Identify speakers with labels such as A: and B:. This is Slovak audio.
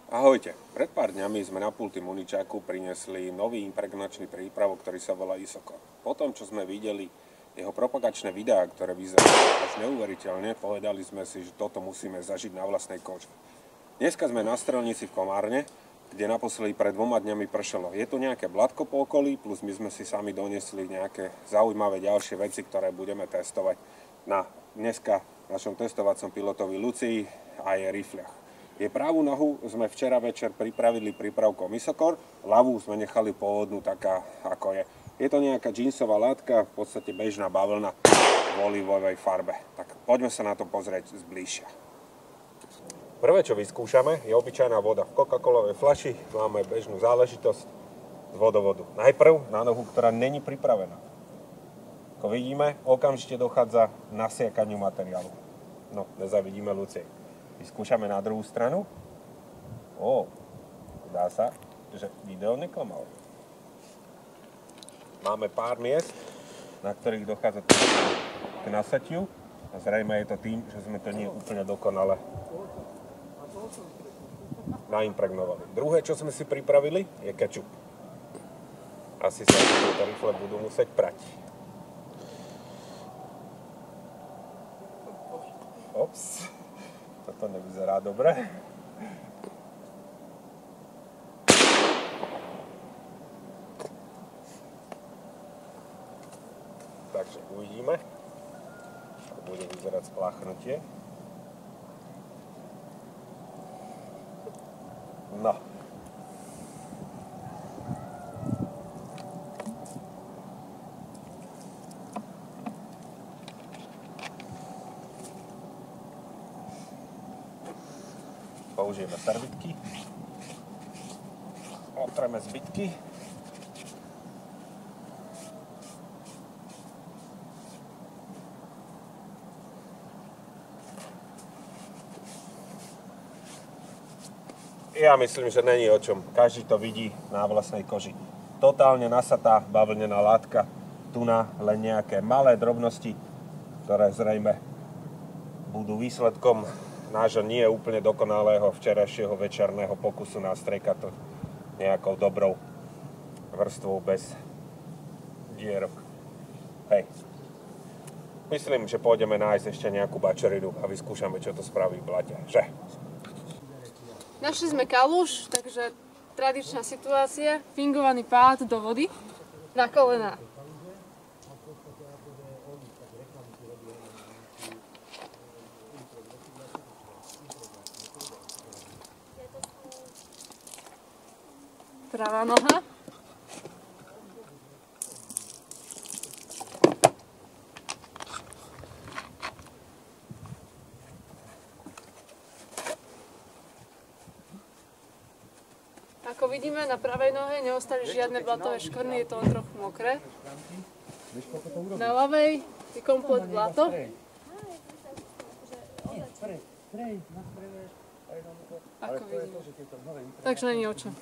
A: Ahojte, pred pár dňami sme na pulty Muničáku priniesli nový impregnačný prípravok, ktorý sa volá Isokor. Po tom, čo sme videli jeho propagačné videá, ktoré vyzerajú až neuveriteľne, povedali sme si, že toto musíme zažiť na vlastnej koži. Dneska sme na strelnici v Komárne, kde naposledy pred 2 dňami pršalo. Je tu nejaké blatko po okolí, plus my sme si sami doniesli nejaké zaujímavé ďalšie veci, ktoré budeme testovať na dneska našom testovacom pilotovi Lucii a jej rifľach. Jej pravú nohu sme včera večer pripravili prípravkom Isokor, ľavú sme nechali pôvodnú taká, ako je. Je to nejaká džínsová látka, v podstate bežná bavlna v olivovej farbe. Tak poďme sa na to pozrieť zbližšia. Prvé, čo vyskúšame, je obyčajná voda. V Coca-Colovej fľaši máme bežnú záležitosť z vodovodu. Najprv na nohu, ktorá není pripravená. Ako vidíme, okamžite dochádza k nasiakaniu materiálu. No, nezavidíme Lucej. Vyskúšame na druhú stranu. Zdá sa, že video neklamalo. Máme pár miest, na ktorých dochádza k nasatiu. A zrejme je to tým, že sme to nie úplne dokonale naimpregnovali. Druhé, čo sme si pripravili, je kečup. Asi sa tieto rifle budú musieť prať. Ops. Toto nevyzerá dobre. Takže uvidíme, ako bude vyzerať spláchnutie. No. Použijeme servitky, otreme zbytky. Ja myslím, že není o čom. Každý to vidí na vlastnej koži. Totálne nasatá bavlnená látka, tuná len nejaké malé drobnosti, ktoré zrejme budú výsledkom nášho nie úplne dokonalého včerajšieho večerného pokusu nastriekať to nejakou dobrou vrstvou bez dierok. Hej. Myslím, že pôjdeme nájsť ešte nejakú bačerinu a vyskúšame, čo to spraví v blate. Že?
B: Našli sme kaluž, takže tradičná situácia, fingovaný pád do vody na kolená. Pravá noha. Ako vidíme, na pravej nohe neostali žiadne blatové škvrny, je to len trochu mokré. Na ľavej je komplet blato. Ako vidíme. Takže není o čom.